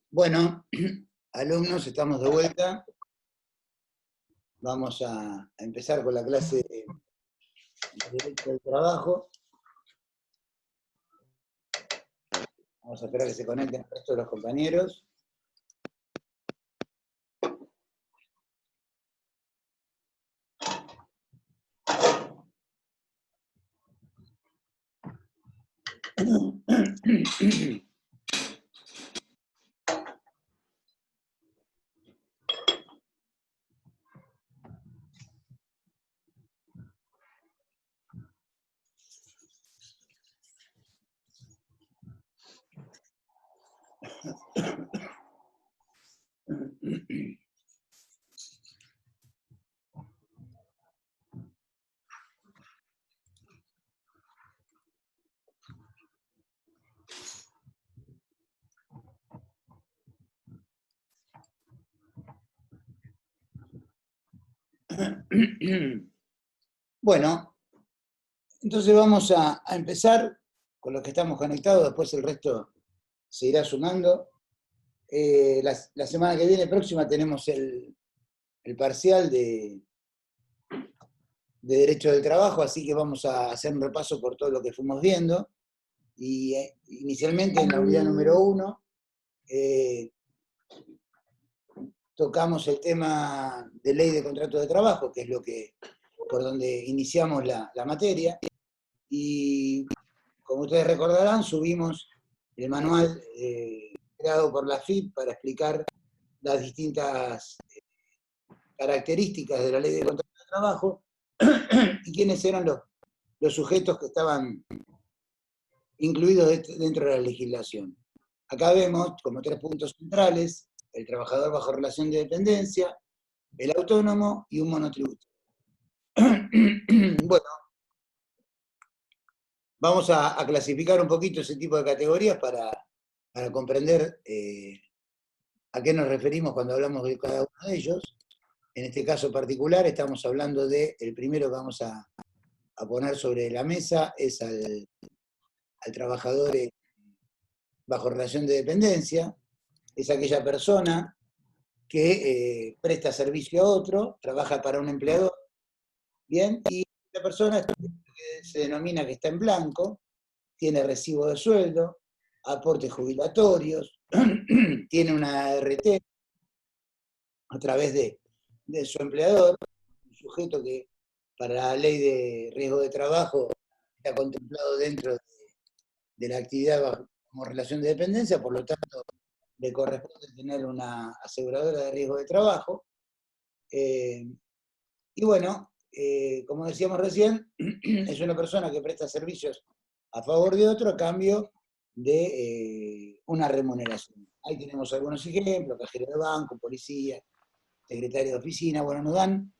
Bueno, alumnos, estamos de vuelta. Vamos a empezar con la clase de Derecho del Trabajo. Vamos a esperar que se conecten el resto de los compañeros. Bueno, entonces vamos a empezar con los que estamos conectados, después el resto se irá sumando. La semana que viene, próxima, tenemos el parcial de Derecho del Trabajo, así que vamos a hacer un repaso por todo lo que fuimos viendo. Y inicialmente en la unidad número 1 tocamos el tema de ley de contrato de trabajo, que es por donde iniciamos la materia, y como ustedes recordarán, subimos el manual creado por la FIP para explicar las distintas características de la ley de contrato de trabajo y quiénes eran los sujetos que estaban incluidos dentro de la legislación. Acá vemos como 3 puntos centrales: el trabajador bajo relación de dependencia, el autónomo y un monotributo. Bueno, vamos a clasificar un poquito ese tipo de categorías para comprender a qué nos referimos cuando hablamos de cada uno de ellos. En este caso particular estamos hablando del primero que vamos a poner sobre la mesa, es al trabajador bajo relación de dependencia. Es aquella persona que presta servicio a otro, trabaja para un empleador, ¿bien? Y la persona se denomina que está en blanco, tiene recibo de sueldo, aportes jubilatorios, tiene una ART a través de su empleador, un sujeto que para la ley de riesgo de trabajo está contemplado dentro de la actividad como relación de dependencia, por lo tanto le corresponde tener una aseguradora de riesgo de trabajo. Y bueno, como decíamos recién, es una persona que presta servicios a favor de otro a cambio de una remuneración. Ahí tenemos algunos ejemplos: cajero de banco, policía, secretario de oficina. Bueno, nos dan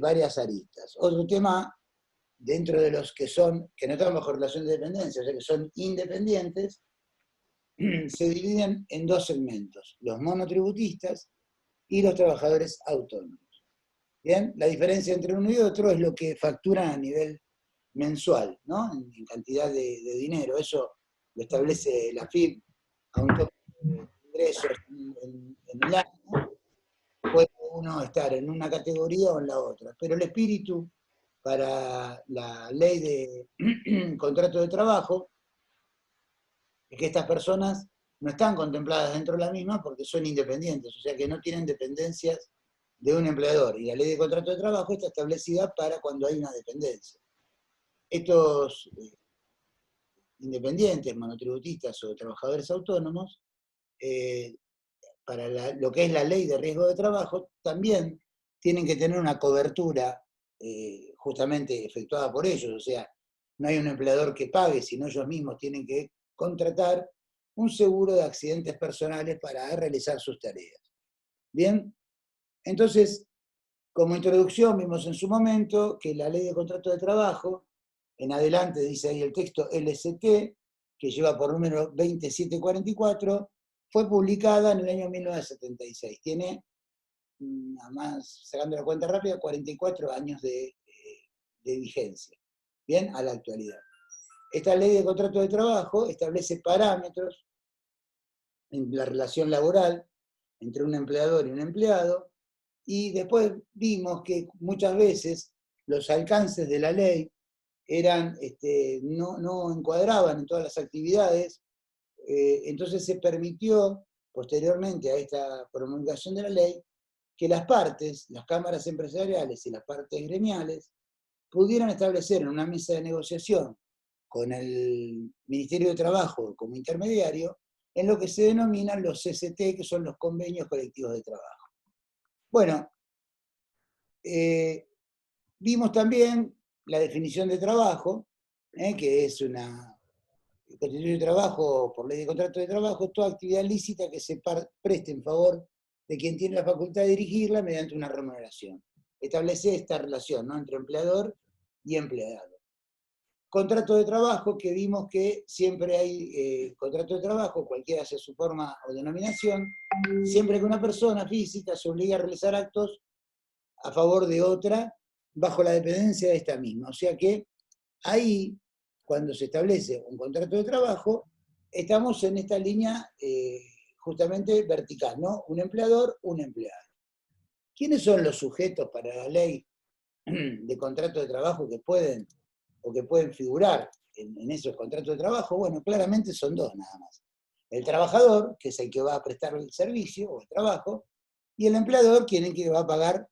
varias aristas. Otro tema, dentro de los que no están bajo relación de dependencia, o sea que son independientes, se dividen en 2 segmentos: los monotributistas y los trabajadores autónomos. Bien, la diferencia entre uno y otro es lo que facturan a nivel mensual, ¿no? En cantidad de dinero. Eso lo establece la FIP a un tope de ingresos en el año. Puede uno estar en una categoría o en la otra, pero el espíritu para la ley de contrato de trabajo es que estas personas no están contempladas dentro de la misma porque son independientes, o sea que no tienen dependencias de un empleador, y la ley de contrato de trabajo está establecida para cuando hay una dependencia. Estos independientes, monotributistas o trabajadores autónomos, para lo que es la ley de riesgo de trabajo, también tienen que tener una cobertura justamente efectuada por ellos, o sea, no hay un empleador que pague, sino ellos mismos tienen que contratar un seguro de accidentes personales para realizar sus tareas. Bien, entonces, como introducción vimos en su momento que la ley de contrato de trabajo, en adelante dice ahí el texto LST, que lleva por número 2744, fue publicada en el año 1976. Tiene, más sacando la cuenta rápida, 44 años de vigencia. Bien, a la actualidad. esta ley de contrato de trabajo establece parámetros en la relación laboral entre un empleador y un empleado, y después vimos que muchas veces los alcances de la ley no encuadraban en todas las actividades, entonces se permitió, posteriormente a esta promulgación de la ley, que las partes, las cámaras empresariales y las partes gremiales, pudieran establecer en una mesa de negociación con el Ministerio de Trabajo como intermediario, en lo que se denominan los CCT, que son los convenios colectivos de trabajo. Bueno, vimos también la definición de trabajo, que es una constitución de trabajo por ley de contrato de trabajo, toda actividad lícita que se preste en favor de quien tiene la facultad de dirigirla mediante una remuneración. Establece esta relación, ¿no?, entre empleador y empleado. Contrato de trabajo, que vimos que siempre hay contrato de trabajo, cualquiera sea su forma o denominación, siempre que una persona física se obliga a realizar actos a favor de otra bajo la dependencia de esta misma. O sea que ahí, cuando se establece un contrato de trabajo, estamos en esta línea justamente vertical, ¿no? Un empleador, un empleado. ¿Quiénes son los sujetos para la ley de contrato de trabajo que pueden figurar en esos contratos de trabajo? Bueno, claramente son dos nada más. El trabajador, que es el que va a prestar el servicio o el trabajo, y el empleador, quien es el que va a pagar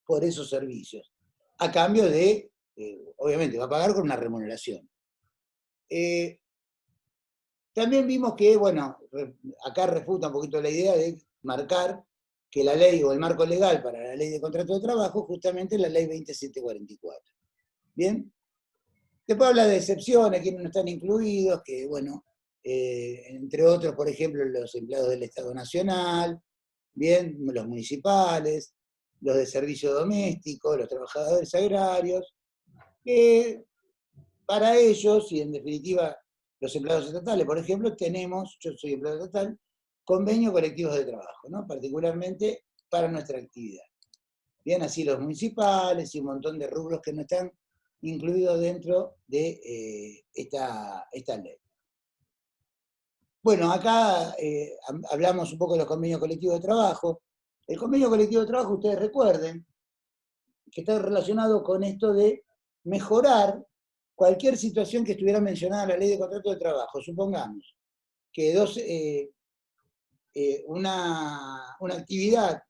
por esos servicios, a cambio de, obviamente, va a pagar con una remuneración. También vimos que, bueno, acá refuta un poquito la idea de marcar que la ley o el marco legal para la ley de contrato de trabajo justamente es la ley 20744. ¿Bien? Después habla de excepciones, quienes no están incluidos, que, bueno, entre otros, por ejemplo, los empleados del Estado Nacional, bien, los municipales, los de servicio doméstico, los trabajadores agrarios, que para ellos, y en definitiva los empleados estatales, por ejemplo, tenemos, yo soy empleado estatal, convenios colectivos de trabajo, ¿no?, particularmente para nuestra actividad. Bien, así los municipales y un montón de rubros que no están incluidos dentro de esta ley. Bueno, acá hablamos un poco de los convenios colectivos de trabajo. El convenio colectivo de trabajo, ustedes recuerden, que está relacionado con esto de mejorar cualquier situación que estuviera mencionada en la ley de contrato de trabajo. Supongamos que una actividad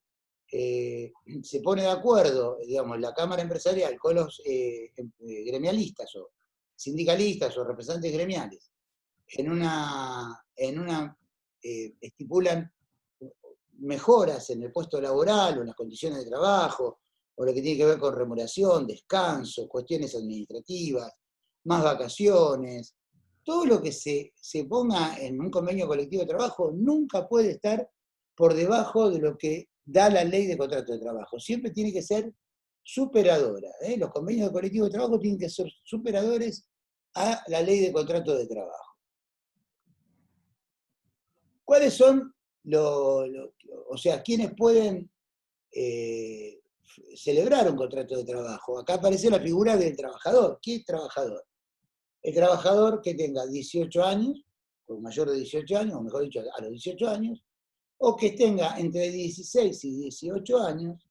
se pone de acuerdo, digamos, la Cámara Empresarial con los gremialistas o sindicalistas o representantes gremiales, estipulan mejoras en el puesto laboral o en las condiciones de trabajo, o lo que tiene que ver con remuneración, descanso, cuestiones administrativas, más vacaciones. Todo lo que se ponga en un convenio colectivo de trabajo nunca puede estar por debajo de lo que da la ley de contrato de trabajo. Siempre tiene que ser superadora. Los convenios colectivos de trabajo tienen que ser superadores a la ley de contrato de trabajo. ¿Cuáles son o sea, quiénes pueden celebrar un contrato de trabajo? Acá aparece la figura del trabajador. ¿Qué es trabajador? El trabajador que tenga 18 años, o mayor de 18 años, o mejor dicho, a los 18 años, o que tenga entre 16 y 18 años,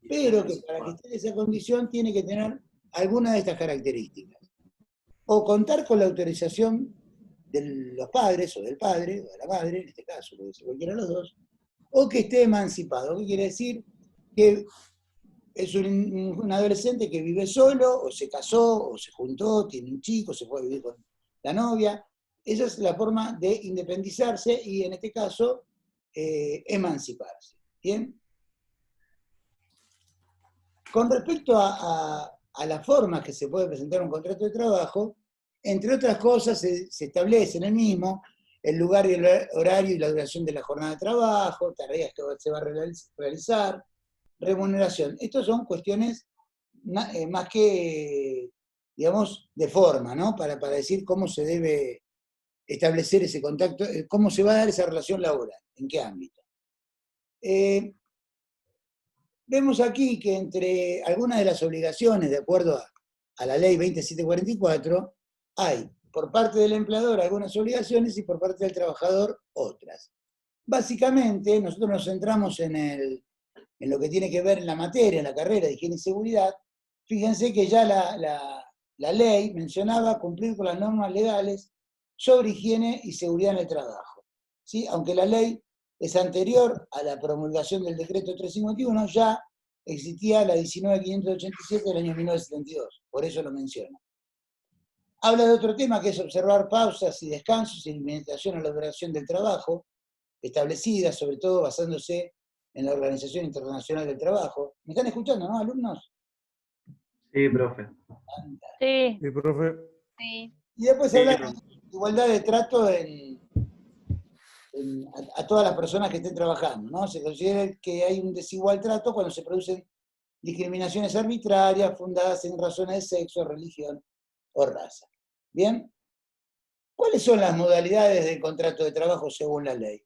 pero que para que esté en esa condición tiene que tener alguna de estas características. O contar con la autorización de los padres, o del padre, o de la madre, en este caso, puede ser cualquiera de los dos, o que esté emancipado. ¿Qué quiere decir? Que es un adolescente que vive solo, o se casó, o se juntó, tiene un chico, se fue a vivir con la novia. Esa es la forma de independizarse y, en este caso, emanciparse. ¿Bien? Con respecto a las formas que se puede presentar un contrato de trabajo, entre otras cosas se establece en el mismo el lugar y el horario y la duración de la jornada de trabajo, tareas que se va a realizar, remuneración. Estas son cuestiones más que, digamos, de forma, ¿no? Para decir cómo se debe establecer ese contacto, cómo se va a dar esa relación laboral, en qué ámbito. Vemos aquí que entre algunas de las obligaciones, de acuerdo a la ley 20744, hay por parte del empleador algunas obligaciones y por parte del trabajador otras. Básicamente, nosotros nos centramos en lo que tiene que ver en la materia, en la carrera de higiene y seguridad. Fíjense que ya la ley mencionaba cumplir con las normas legales sobre higiene y seguridad en el trabajo. ¿Sí? Aunque la ley es anterior a la promulgación del decreto 351, ya existía la 19.587 del año 1972, por eso lo menciono. Habla de otro tema que es observar pausas y descansos y limitación a la duración del trabajo, establecidas sobre todo basándose en la Organización Internacional del Trabajo. ¿Me están escuchando, no, alumnos? Sí, profe. Sí. Sí, profe. Sí. Y después Sí, habla profe. de igualdad de trato a todas las personas que estén trabajando, ¿no? Se considera que hay un desigual trato cuando se producen discriminaciones arbitrarias fundadas en razones de sexo, religión o raza. ¿Bien? ¿Cuáles son las modalidades del contrato de trabajo según la ley?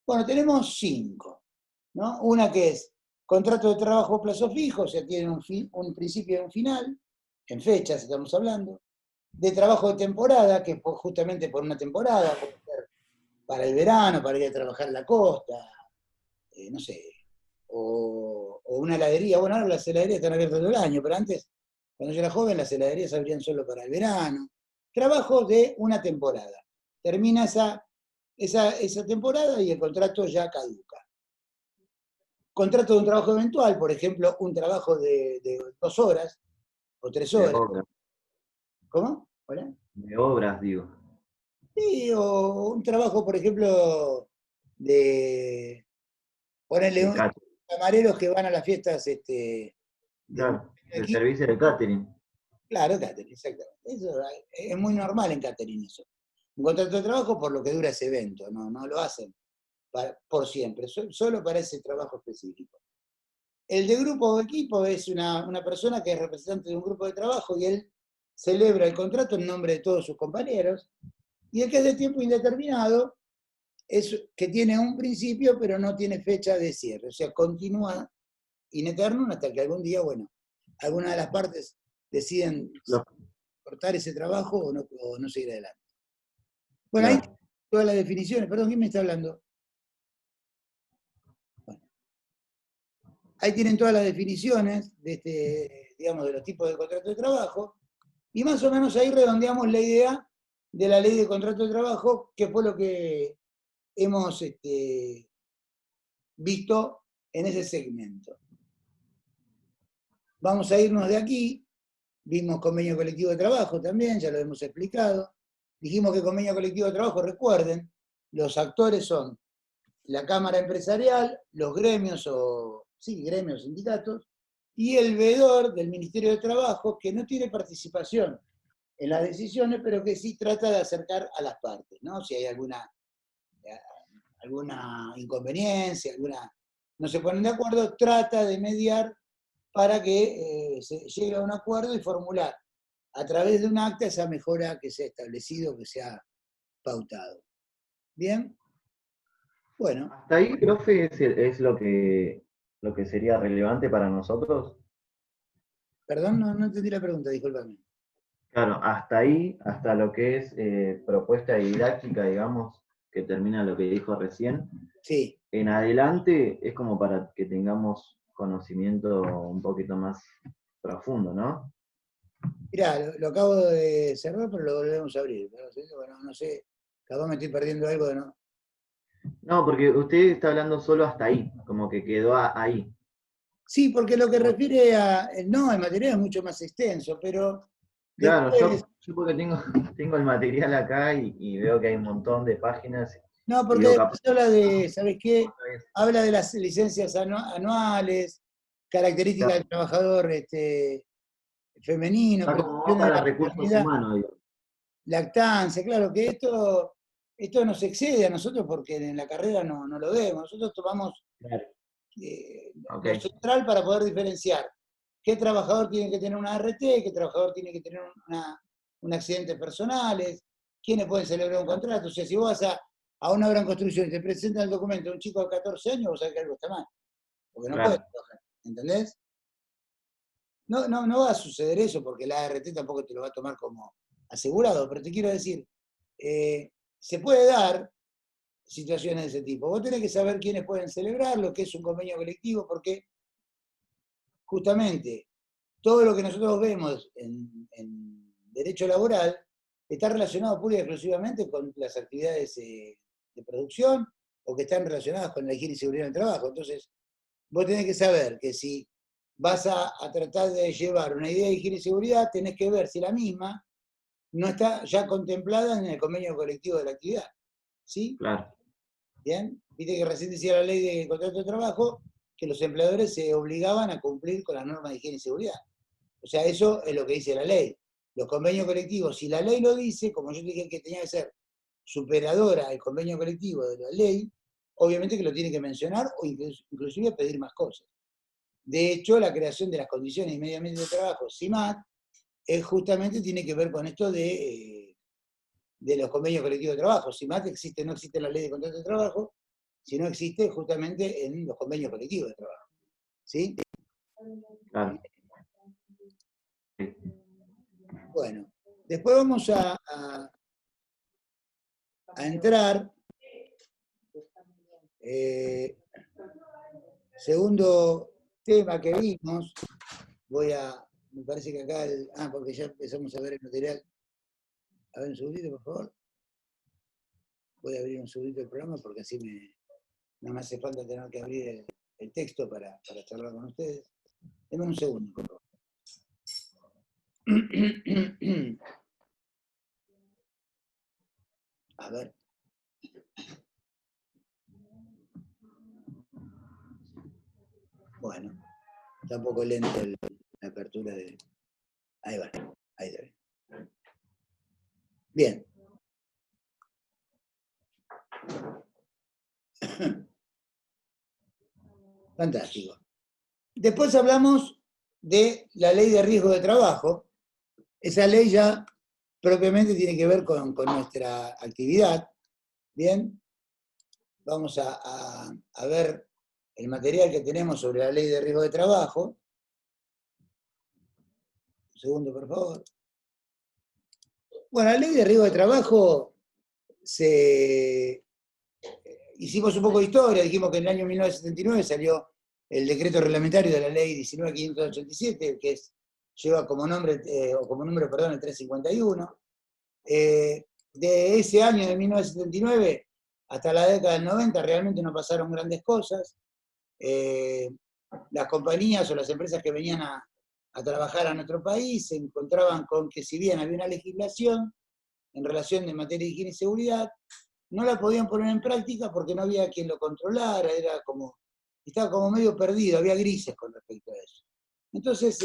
Bueno, tenemos 5, ¿no? Una que es contrato de trabajo a plazo fijo, o sea, tiene un principio y un final, en fechas estamos hablando. De trabajo de temporada, que es justamente por una temporada, puede ser para el verano, para ir a trabajar a la costa, no sé, o una heladería. Bueno, ahora las heladerías están abiertas todo el año, pero antes, cuando yo era joven, las heladerías se abrían solo para el verano. Trabajo de una temporada. Termina esa temporada y el contrato ya caduca. Contrato de un trabajo eventual, por ejemplo, un trabajo de 2 horas o 3 De horas. obras, ¿Cómo? ¿Hola? de obras, digo. Sí, o un trabajo, por ejemplo, de ponerle De un catering. camareros que van a las fiestas de Claro, de aquí. servicio de catering. Claro, catering, exactamente. Eso es muy normal en catering eso. Un contrato de trabajo por lo que dura ese evento, no lo hacen por siempre, solo para ese trabajo específico. El de grupo o equipo es una persona que es representante de un grupo de trabajo y él celebra el contrato en nombre de todos sus compañeros. Y el que es de tiempo indeterminado es que tiene un principio pero no tiene fecha de cierre, o sea, continúa in eternum hasta que algún día, bueno, alguna de las partes deciden Los- cortar ese trabajo o no seguir adelante. Bueno, ahí claro. todas las definiciones, perdón, ¿quién me está hablando? Bueno, ahí tienen todas las definiciones digamos, de los tipos de contrato de trabajo, y más o menos ahí redondeamos la idea de la ley de contrato de trabajo, que fue lo que hemos visto en ese segmento. Vamos a irnos de aquí, vimos convenio colectivo de trabajo también, ya lo hemos explicado. Dijimos que convenio colectivo de trabajo, recuerden, los actores son la Cámara Empresarial, los gremios gremios, sindicatos, y el veedor del Ministerio de Trabajo, que no tiene participación en las decisiones, pero que sí trata de acercar a las partes, ¿no? Si hay alguna inconveniencia, no se ponen de acuerdo, trata de mediar para que se llegue a un acuerdo y formular a través de un acta esa mejora que se ha establecido, que se ha pautado. ¿Bien? Bueno, Hasta ahí, profe, es lo que sería relevante para nosotros. perdón, no entendí la pregunta, discúlpame. Claro, hasta ahí, hasta lo que es propuesta didáctica, digamos, que termina lo que dijo recién. Sí. En adelante es como para que tengamos conocimiento un poquito más profundo, ¿no? Mirá, lo acabo de cerrar, pero lo volvemos a abrir. Pero, bueno, no sé, capaz me estoy perdiendo algo de no. No, porque usted está hablando solo hasta ahí, como que quedó ahí. Sí, porque lo que refiere no, el material es mucho más extenso, pero Claro, después, yo porque tengo el material acá y veo que hay un montón de páginas no, y porque digo capaz. después habla de, ¿sabes qué? Habla de las licencias anuales, características del trabajador femenino, Está como más prestaciones de para la recursos maternidad, humanos, digo. lactancia, claro que esto nos excede a nosotros porque en la carrera no lo vemos. Nosotros tomamos Claro, ok, lo central para poder diferenciar qué trabajador tiene que tener una ART, qué trabajador tiene que tener un accidentes personales, quiénes pueden celebrar un contrato. O sea, si vos vas a una obra en construcción y te presentan el documento de un chico de 14 años, vos sabés que algo está mal, porque no puede claro. trabajar, ¿entendés? No va a suceder eso porque la ART tampoco te lo va a tomar como asegurado, pero te quiero decir, se puede dar situaciones de ese tipo. Vos tenés que saber quiénes pueden celebrar, lo que es un convenio colectivo, porque justamente todo lo que nosotros vemos en derecho laboral está relacionado pura y exclusivamente con las actividades de producción o que están relacionadas con la higiene y seguridad en el trabajo. Entonces, vos tenés que saber que si vas a tratar de llevar una idea de higiene y seguridad, tenés que ver si la misma no está ya contemplada en el convenio colectivo de la actividad. ¿Sí? Claro. Bien, viste que recién decía la ley de contrato de trabajo que los empleadores se obligaban a cumplir con las normas de higiene y seguridad. O sea, eso es lo que dice la ley. Los convenios colectivos, si la ley lo dice, como yo dije que tenía que ser superadora el convenio colectivo de la ley, obviamente que lo tiene que mencionar o inclusive pedir más cosas. De hecho, la creación de las condiciones y medio ambiente de trabajo, CIMAT, justamente tiene que ver con esto de los convenios colectivos de trabajo. CIMAT existe, no existe en la ley de contrato de trabajo, sino existe justamente en los convenios colectivos de trabajo. ¿Sí? Claro. Bueno, después vamos a entrar, segundo tema que vimos, me parece que acá, porque ya empezamos a ver el material. A ver un segundito, por favor. Voy a abrir un segundito el programa porque así no me hace falta tener que abrir el texto para charlar con ustedes. Denme un segundo, por favor. A ver. Bueno, está un poco lento la apertura de... Ahí va, ahí está bien. Fantástico. Después hablamos de la ley de riesgo de trabajo. Esa ley ya propiamente tiene que ver con nuestra actividad. Bien, vamos a ver el material que tenemos sobre la ley de riesgo de trabajo. Un segundo, por favor. Bueno, la ley de riesgo de trabajo hicimos un poco de historia, dijimos que en el año 1979 salió el decreto reglamentario de la ley 19.587, que lleva como nombre, el 351. De ese año de 1979 hasta la década del 90 realmente no pasaron grandes cosas. Las compañías o las empresas que venían a trabajar a nuestro país se encontraban con que si bien había una legislación en relación de materia de higiene y seguridad, no la podían poner en práctica porque no había quien lo controlara, estaba como medio perdido, había grises con respecto a eso. Entonces,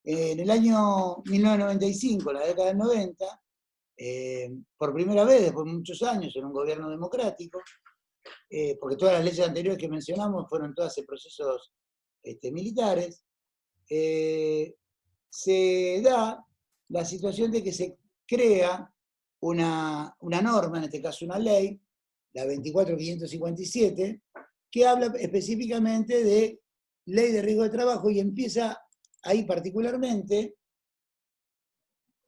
en el año 1995, la década del 90, por primera vez, después de muchos años, en un gobierno democrático, porque todas las leyes anteriores que mencionamos fueron todas en procesos militares, se da la situación de que se crea una norma, en este caso una ley, la 24.557, que habla específicamente de ley de riesgo de trabajo y empieza ahí particularmente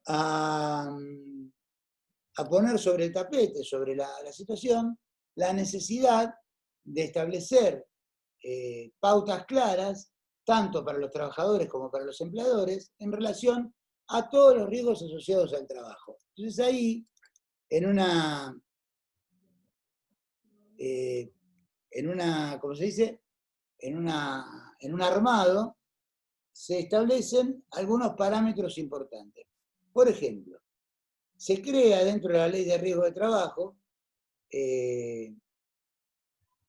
a poner sobre el tapete, sobre la situación, la necesidad de establecer pautas claras, tanto para los trabajadores como para los empleadores, en relación a todos los riesgos asociados al trabajo. Entonces ahí, en ¿cómo se dice? En un armado, se establecen algunos parámetros importantes. Por ejemplo, se crea dentro de la ley de riesgo de trabajo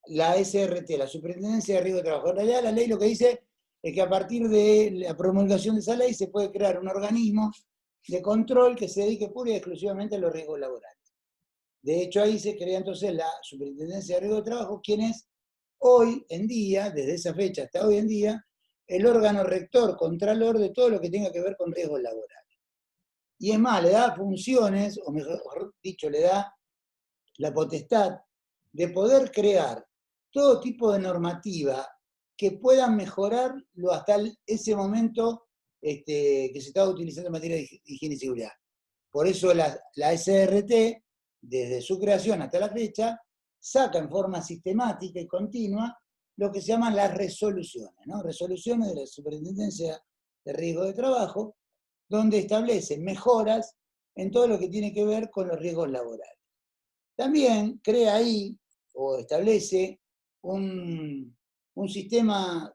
la SRT, la Superintendencia de Riesgo de Trabajo. En realidad la ley lo que dice es que a partir de la promulgación de esa ley se puede crear un organismo de control que se dedique pura y exclusivamente a los riesgos laborales. De hecho, ahí se crea entonces la Superintendencia de Riesgo de Trabajo, quien es hoy en día, desde esa fecha hasta hoy en día, el órgano rector, contralor de todo lo que tenga que ver con riesgos laborales. Y es más, le da funciones, o mejor dicho, le da la potestad de poder crear todo tipo de normativa que pueda mejorar hasta ese momento que se estaba utilizando en materia de higiene y seguridad. Por eso la SRT, desde su creación hasta la fecha, saca en forma sistemática y continua lo que se llaman las resoluciones, ¿no? Resoluciones de la Superintendencia de Riesgo de Trabajo, donde establece mejoras en todo lo que tiene que ver con los riesgos laborales. También crea ahí, o establece, un sistema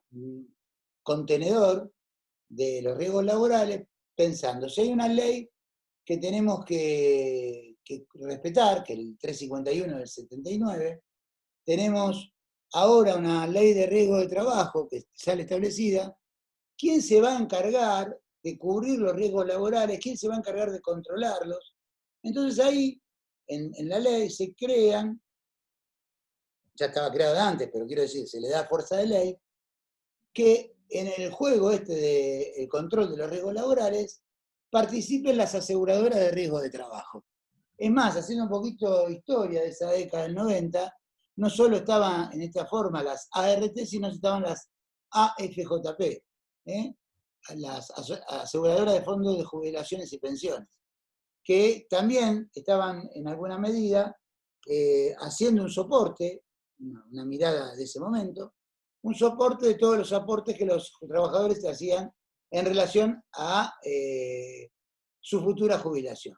contenedor de los riesgos laborales, pensando, si hay una ley que tenemos que respetar, que es el 351 del 79, tenemos ahora una ley de riesgo de trabajo que sale establecida, ¿quién se va a encargar de cubrir los riesgos laborales? ¿Quién se va a encargar de controlarlos? Entonces ahí, en la ley, se crean, ya estaba creado antes, pero quiero decir, se le da fuerza de ley, que en el juego del control de los riesgos laborales participen las aseguradoras de riesgo de trabajo. Es más, haciendo un poquito de historia de esa década del 90, no solo estaban en esta forma las ART, sino estaban las AFJP, las aseguradoras de fondos de jubilaciones y pensiones, que también estaban en alguna medida haciendo un soporte, una mirada de ese momento, un soporte de todos los aportes que los trabajadores hacían en relación a su futura jubilación.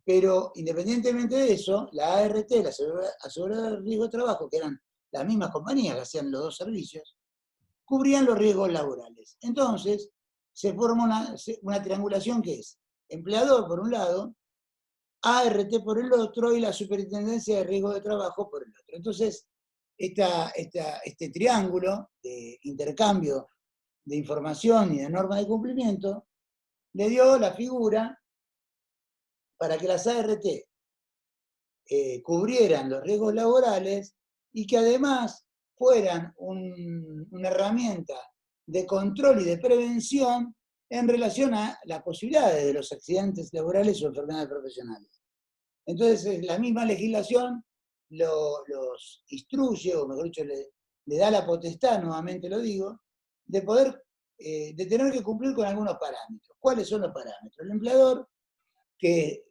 Pero independientemente de eso, la ART, la aseguradora de riesgo de trabajo, que eran las mismas compañías que hacían los dos servicios, cubrían los riesgos laborales. Entonces, se forma una triangulación que es empleador por un lado, ART por el otro y la Superintendencia de Riesgo de Trabajo por el otro. Entonces, este triángulo de intercambio de información y de norma de cumplimiento le dio la figura para que las ART cubrieran los riesgos laborales y que además fueran una herramienta de control y de prevención en relación a las posibilidades de los accidentes laborales o enfermedades profesionales. Entonces, la misma legislación los instruye, o mejor dicho, le da la potestad, nuevamente lo digo, de poder, de tener que cumplir con algunos parámetros. ¿Cuáles son los parámetros? El empleador que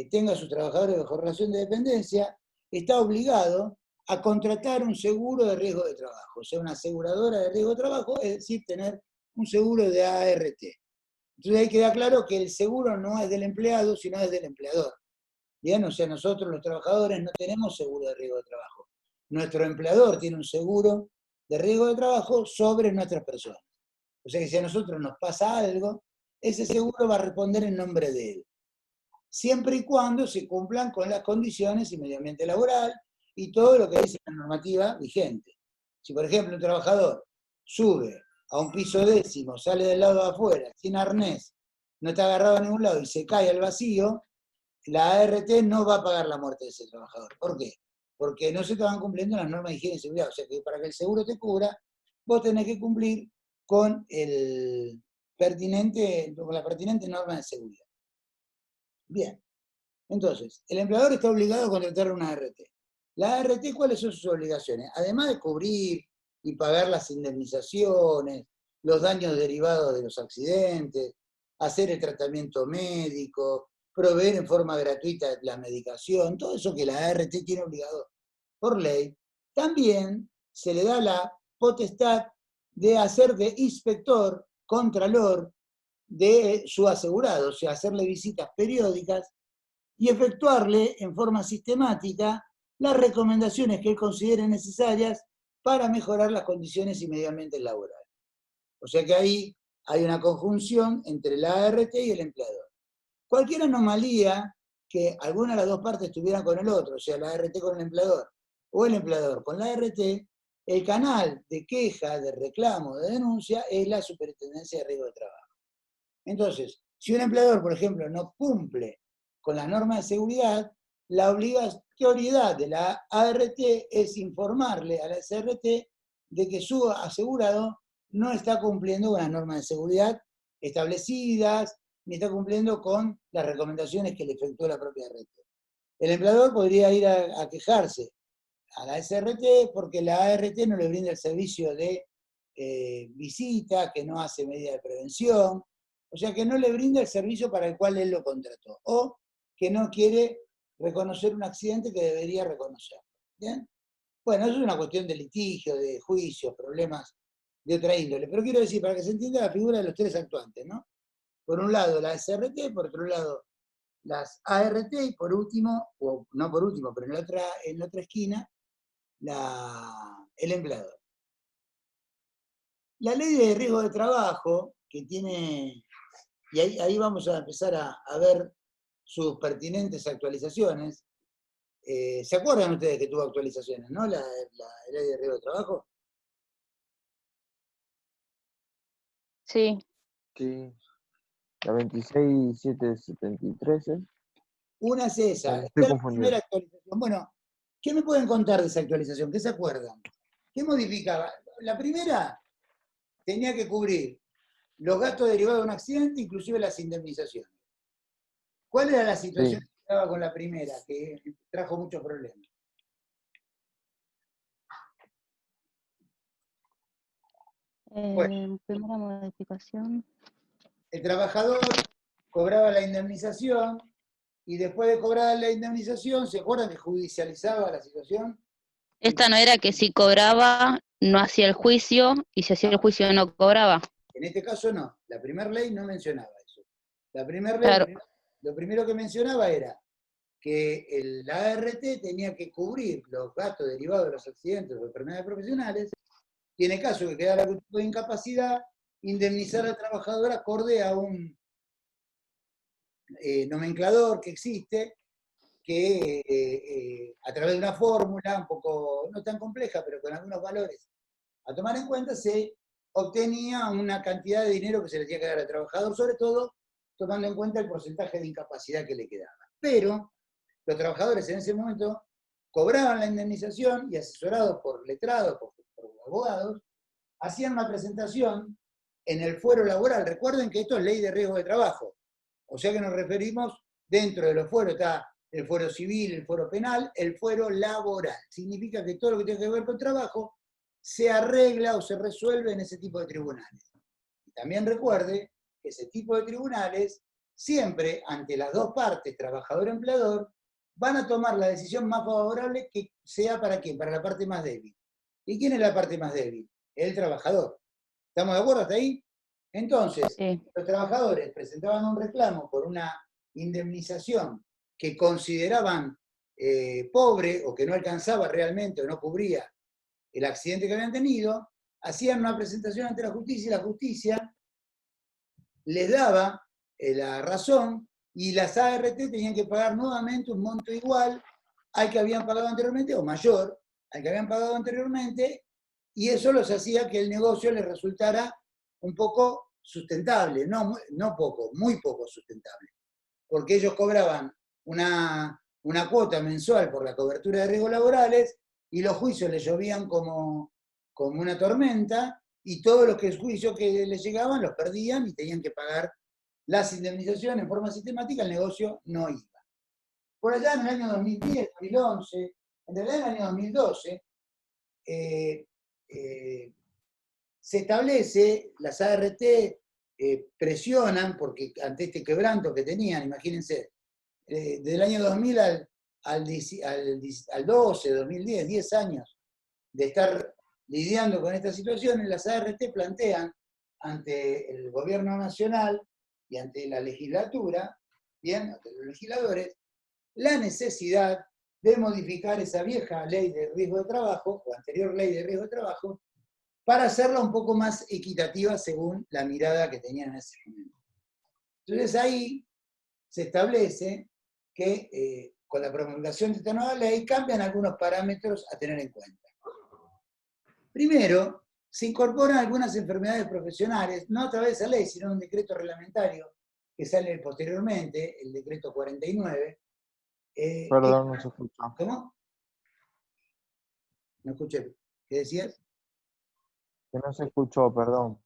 tenga a sus trabajadores bajo relación de dependencia está obligado a contratar un seguro de riesgo de trabajo, o sea, una aseguradora de riesgo de trabajo, es decir, tener un seguro de ART. Entonces ahí queda claro que el seguro no es del empleado, sino es del empleador. Bien, o sea, nosotros los trabajadores no tenemos seguro de riesgo de trabajo. Nuestro empleador tiene un seguro de riesgo de trabajo sobre nuestras personas. O sea que si a nosotros nos pasa algo, ese seguro va a responder en nombre de él, siempre y cuando se cumplan con las condiciones y medio ambiente laboral y todo lo que dice la normativa vigente. Si, por ejemplo, un trabajador sube a un piso décimo, sale del lado de afuera, sin arnés, no está agarrado a ningún lado y se cae al vacío, la ART no va a pagar la muerte de ese trabajador. ¿Por qué? Porque no se estaban cumpliendo las normas de higiene y seguridad. O sea que para que el seguro te cubra, vos tenés que cumplir con la pertinente norma de seguridad. Bien. Entonces, el empleador está obligado a contratar una ART. La ART, ¿cuáles son sus obligaciones? Además de cubrir y pagar las indemnizaciones, los daños derivados de los accidentes, hacer el tratamiento médico, proveer en forma gratuita la medicación, todo eso que la ART tiene obligado por ley, también se le da la potestad de hacer de inspector, contralor de su asegurado, o sea, hacerle visitas periódicas y efectuarle en forma sistemática las recomendaciones que él considere necesarias para mejorar las condiciones y medio ambiente laboral. O sea que ahí hay una conjunción entre la ART y el empleador. Cualquier anomalía que alguna de las dos partes tuviera con el otro, o sea, la ART con el empleador o el empleador con la ART, el canal de queja, de reclamo, de denuncia es la Superintendencia de Riesgo de Trabajo. Entonces, si un empleador, por ejemplo, no cumple con las normas de seguridad, la obligatoriedad de la ART es informarle a la SRT de que su asegurado no está cumpliendo con las normas de seguridad establecidas, ni está cumpliendo con las recomendaciones que le efectuó la propia ART. El empleador podría ir a quejarse a la SRT porque la ART no le brinda el servicio de visita, que no hace medidas de prevención, O sea, que no le brinda el servicio para el cual él lo contrató, o que no quiere reconocer un accidente que debería reconocer. ¿Bien? Bueno, eso es una cuestión de litigio, de juicio, problemas de otra índole. Pero quiero decir, para que se entienda la figura de los tres actuantes, ¿no? Por un lado la SRT, por otro lado las ART, y por último, o no por último, pero en la otra esquina, el empleador. La ley de riesgo de trabajo, que tiene, y ahí vamos a empezar a ver sus pertinentes actualizaciones. ¿Se acuerdan ustedes que tuvo actualizaciones, no? La ley de riesgo de trabajo. Sí. Sí. La 26773, ¿eh? Una es esa, Estoy esta es la confundido. primera actualización. Bueno, ¿qué me pueden contar de esa actualización? ¿Qué se acuerdan? ¿Qué modificaba? La primera tenía que cubrir los gastos derivados de un accidente, inclusive las indemnizaciones. ¿Cuál era la situación Sí. que estaba con la primera, que trajo muchos problemas? Bueno, Primera modificación. el trabajador cobraba la indemnización y después de cobrar la indemnización, ¿se acuerdan que judicializaba la situación? Esta no era que si cobraba, no hacía el juicio, y si hacía el juicio no cobraba. En este caso no, la primera ley no mencionaba eso. La primera ley, Claro. lo primero que mencionaba era que la ART tenía que cubrir los gastos derivados de los accidentes o enfermedades profesionales, y en el caso que quedara algún tipo de incapacidad, indemnizar al trabajador acorde a un nomenclador que existe, que a través de una fórmula un poco, no tan compleja, pero con algunos valores a tomar en cuenta, se obtenía una cantidad de dinero que se le tenía que dar al trabajador, sobre todo tomando en cuenta el porcentaje de incapacidad que le quedaba. Pero los trabajadores en ese momento cobraban la indemnización y, asesorados por letrados, por abogados, hacían una presentación en el fuero laboral. Recuerden que esto es ley de riesgo de trabajo, o sea que nos referimos, dentro de los fueros está el fuero civil, el fuero penal, el fuero laboral. Significa que todo lo que tiene que ver con trabajo se arregla o se resuelve en ese tipo de tribunales. Y también recuerde que ese tipo de tribunales, siempre ante las dos partes, trabajador-empleador, van a tomar la decisión más favorable que sea para quién, para la parte más débil. ¿Y quién es la parte más débil? El trabajador. ¿Estamos de acuerdo hasta ahí? Entonces, Sí. los trabajadores presentaban un reclamo por una indemnización que consideraban pobre o que no alcanzaba realmente o no cubría el accidente que habían tenido, hacían una presentación ante la justicia y la justicia les daba la razón, y las ART tenían que pagar nuevamente un monto igual al que habían pagado anteriormente, o mayor al que habían pagado anteriormente, y eso los hacía que el negocio les resultara un poco sustentable, no poco, muy poco sustentable, porque ellos cobraban una cuota mensual por la cobertura de riesgos laborales, y los juicios les llovían como una tormenta, y todos los juicios que les llegaban los perdían y tenían que pagar las indemnizaciones en forma sistemática, el negocio no iba. Por allá en el año 2010, 2011, en realidad en el año 2012, se establece, las ART presionan, porque ante este quebranto que tenían, imagínense, del año 2000 al 12, 2010, 10 años de estar lidiando con esta situación, las ART plantean ante el gobierno nacional y ante la legislatura, bien, ante los legisladores, la necesidad de modificar esa vieja ley de riesgo de trabajo, o anterior ley de riesgo de trabajo, para hacerla un poco más equitativa según la mirada que tenían en ese momento. Entonces ahí se establece que con la promulgación de esta nueva ley cambian algunos parámetros a tener en cuenta. Primero, se incorporan algunas enfermedades profesionales, no a través de esa ley, sino de un decreto reglamentario que sale posteriormente, el decreto 49. Perdón, no se escuchó. ¿Cómo? No escuché. ¿Qué decías? Que no se escuchó, perdón.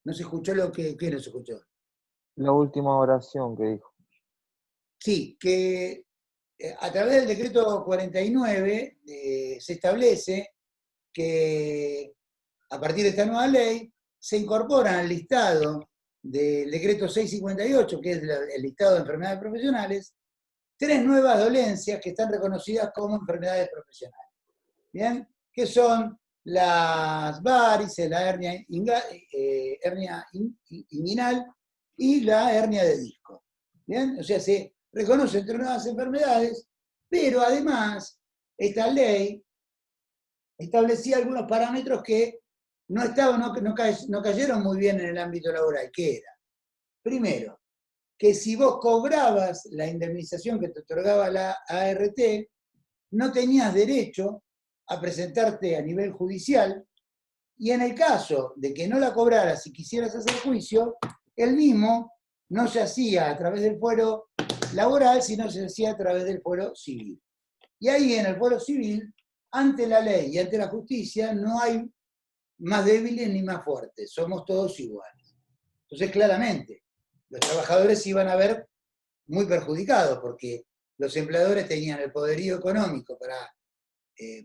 ¿No se escuchó lo que no se escuchó? La última oración que dijo. Sí, que a través del decreto 49 se establece que a partir de esta nueva ley se incorporan al listado del decreto 658, que es el listado de enfermedades profesionales, 3 nuevas dolencias que están reconocidas como enfermedades profesionales. ¿Bien? Que son las varices, la hernia inguinal y la hernia de disco. ¿Bien? O sea, se reconocen 3 nuevas enfermedades, pero además esta ley establecía algunos parámetros que no cayeron muy bien en el ámbito laboral, que era, primero, que si vos cobrabas la indemnización que te otorgaba la ART, no tenías derecho a presentarte a nivel judicial, y en el caso de que no la cobraras y quisieras hacer juicio, el mismo no se hacía a través del fuero laboral, sino se hacía a través del fuero civil. Y ahí en el fuero civil, ante la ley y ante la justicia, no hay más débiles ni más fuertes, somos todos iguales. Entonces, claramente, los trabajadores se iban a ver muy perjudicados, porque los empleadores tenían el poderío económico para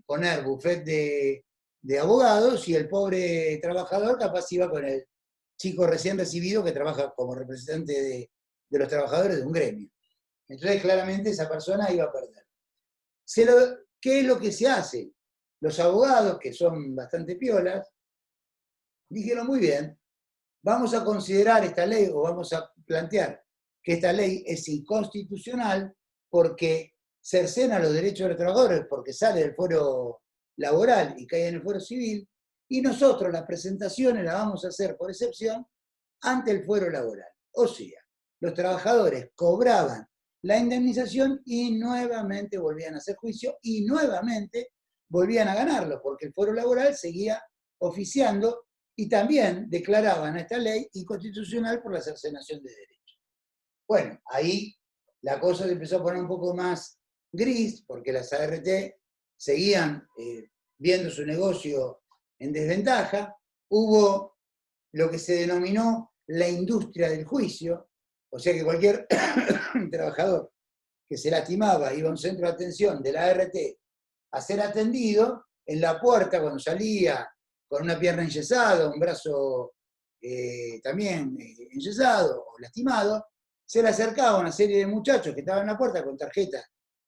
poner bufet de abogados, y el pobre trabajador capaz iba con el chico recién recibido que trabaja como representante de los trabajadores de un gremio. Entonces, claramente, esa persona iba a perder. ¿Qué es lo que se hace? Los abogados, que son bastante piolas, dijeron, muy bien, vamos a considerar esta ley, o vamos a plantear que esta ley es inconstitucional porque cercena los derechos de los trabajadores, porque sale del fuero laboral y cae en el fuero civil, y nosotros las presentaciones las vamos a hacer por excepción ante el fuero laboral. O sea, los trabajadores cobraban la indemnización y nuevamente volvían a hacer juicio y nuevamente volvían a ganarlo, porque el fuero laboral seguía oficiando y también declaraban a esta ley inconstitucional por la cercenación de derechos. Bueno, ahí la cosa se empezó a poner un poco más gris, porque las ART seguían viendo su negocio en desventaja. Hubo lo que se denominó la industria del juicio, o sea que cualquier trabajador que se lastimaba iba a un centro de atención de la ART a ser atendido, en la puerta cuando salía con una pierna enyesada, un brazo también enyesado o lastimado, se le acercaba una serie de muchachos que estaban en la puerta con tarjetas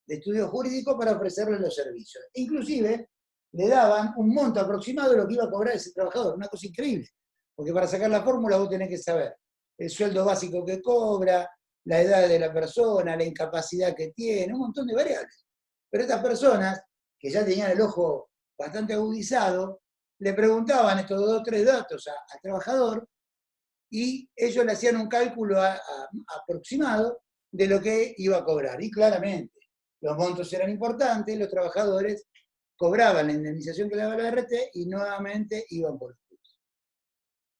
de estudio jurídico para ofrecerles los servicios. Inclusive le daban un monto aproximado de lo que iba a cobrar ese trabajador, una cosa increíble, porque para sacar la fórmula vos tenés que saber el sueldo básico que cobra, la edad de la persona, la incapacidad que tiene, un montón de variables. Pero estas personas, que ya tenían el ojo bastante agudizado, le preguntaban estos 2 o 3 datos al trabajador y ellos le hacían un cálculo aproximado de lo que iba a cobrar. Y claramente, los montos eran importantes, los trabajadores cobraban la indemnización que le daba la ART y nuevamente iban por el juicio.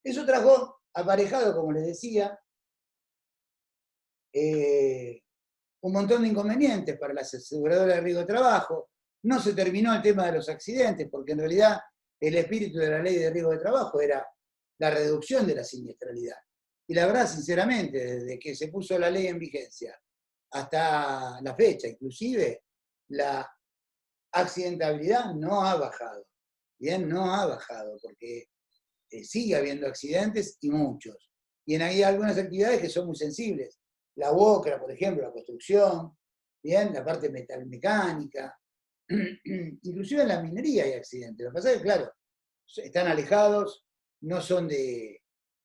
Eso trajo aparejado, como les decía, un montón de inconvenientes para las aseguradoras de riesgo de trabajo. No se terminó el tema de los accidentes, porque en realidad el espíritu de la ley de riesgo de trabajo era la reducción de la siniestralidad. Y la verdad, sinceramente, desde que se puso la ley en vigencia hasta la fecha, inclusive, la accidentabilidad no ha bajado. Bien, no ha bajado, porque sigue habiendo accidentes y muchos. Y hay algunas actividades que son muy sensibles. La UOCRA, por ejemplo, la construcción, bien, la parte metalmecánica, inclusive en la minería hay accidentes. Lo que pasa es que, claro, están alejados, no son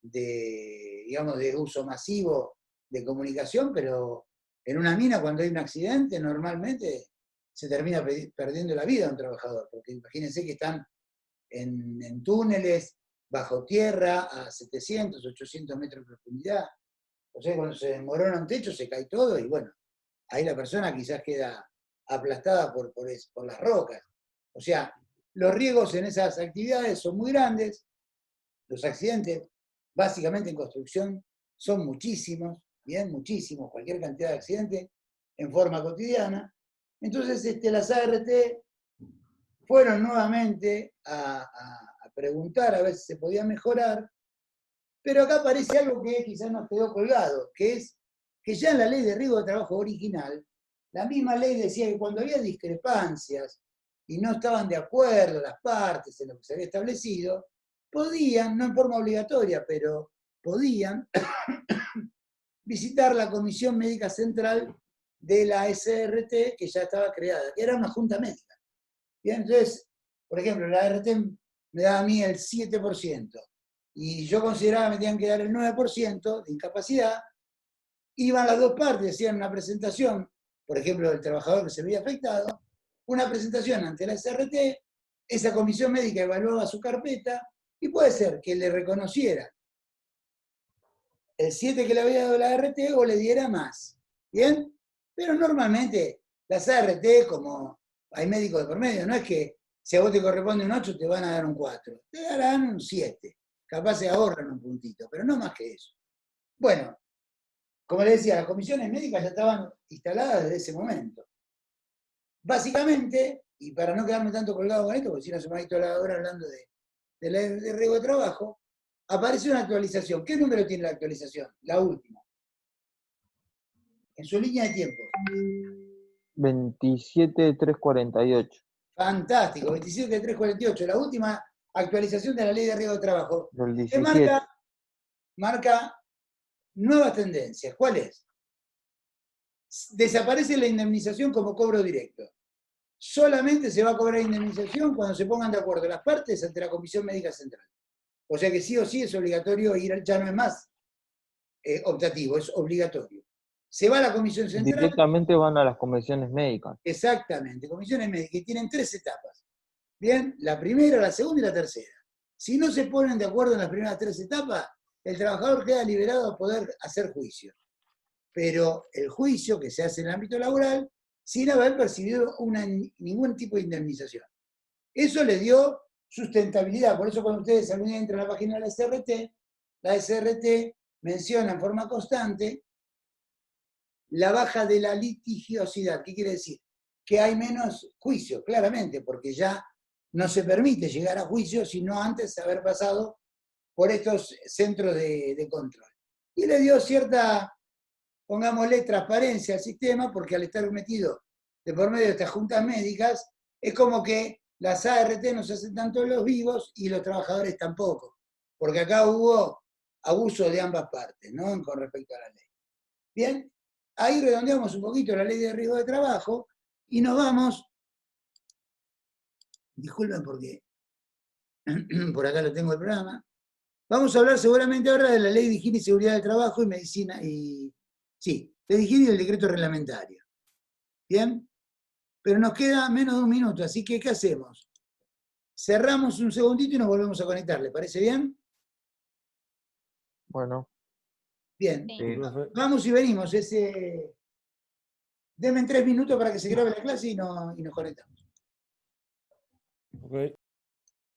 digamos, de uso masivo de comunicación, pero en una mina cuando hay un accidente normalmente se termina perdiendo la vida a un trabajador, porque imagínense que están en túneles, bajo tierra, a 700, 800 metros de profundidad. O sea, cuando se desmorona un techo se cae todo y bueno, ahí la persona quizás queda aplastada por las rocas. O sea, los riesgos en esas actividades son muy grandes, los accidentes, básicamente en construcción, son muchísimos, bien, muchísimos, cualquier cantidad de accidentes en forma cotidiana. Entonces las ART fueron nuevamente a preguntar a ver si se podía mejorar, pero acá aparece algo que quizás nos quedó colgado, que es que ya en la ley de riesgo de trabajo original, la misma ley decía que cuando había discrepancias y no estaban de acuerdo las partes en lo que se había establecido, podían, no en forma obligatoria, pero podían visitar la Comisión Médica Central de la SRT, que ya estaba creada, que era una junta médica. Bien, entonces, por ejemplo, la ART me daba a mí el 7%, y yo consideraba que me tenían que dar el 9% de incapacidad. Iban las dos partes, hacían una presentación, por ejemplo, del trabajador que se veía afectado, una presentación ante la SRT, esa comisión médica evaluaba su carpeta, y puede ser que le reconociera el 7 que le había dado la ART o le diera más. ¿Bien? Pero normalmente las ART, como hay médicos de por medio, no es que si a vos te corresponde un 8 te van a dar un 4, te darán un 7. Capaz se ahorran un puntito, pero no más que eso. Bueno, como les decía, las comisiones médicas ya estaban instaladas desde ese momento. Básicamente, y para no quedarme tanto colgado con esto, porque si no se me ha visto la hora hablando de riesgo de trabajo, apareció una actualización. ¿Qué número tiene la actualización? La última. En su línea de tiempo. 27.348. Fantástico, 27.348, la última actualización de la ley de riesgo de trabajo. Del Que 17. marca nuevas tendencias. ¿Cuál es? Desaparece la indemnización como cobro directo. Solamente se va a cobrar indemnización cuando se pongan de acuerdo las partes ante la Comisión Médica Central. O sea que sí o sí es obligatorio ir, ya no es más optativo, es obligatorio. Se va a la Comisión Central. Directamente van a las comisiones médicas. Exactamente, comisiones médicas, y tienen 3 etapas. Bien, la primera, la segunda y la tercera. Si no se ponen de acuerdo en las primeras 3 etapas, el trabajador queda liberado a poder hacer juicio. Pero el juicio que se hace en el ámbito laboral, sin haber percibido ningún tipo de indemnización. Eso le dio sustentabilidad. Por eso cuando ustedes algún día entran a la página de la SRT menciona en forma constante la baja de la litigiosidad. ¿Qué quiere decir? Que hay menos juicio, claramente, porque ya no se permite llegar a juicio sino antes de haber pasado por estos centros de control. Y le dio cierta, pongámosle, transparencia al sistema, porque al estar metido de por medio de estas juntas médicas, es como que las ART no se hacen tanto los vivos y los trabajadores tampoco, porque acá hubo abuso de ambas partes, ¿no? Con respecto a la ley. Bien, ahí redondeamos un poquito la ley de riesgo de trabajo y nos vamos, disculpen porque por acá lo tengo el programa, vamos a hablar seguramente ahora de la ley de higiene y seguridad del trabajo y medicina, de higiene y del decreto reglamentario. ¿Bien? Pero nos queda menos de un minuto, así que ¿qué hacemos? Cerramos un segundito y nos volvemos a conectar, ¿le parece bien? Bueno. Bien. Sí. Vamos y venimos. Denme 3 minutos para que se grabe la clase y nos conectamos. Okay.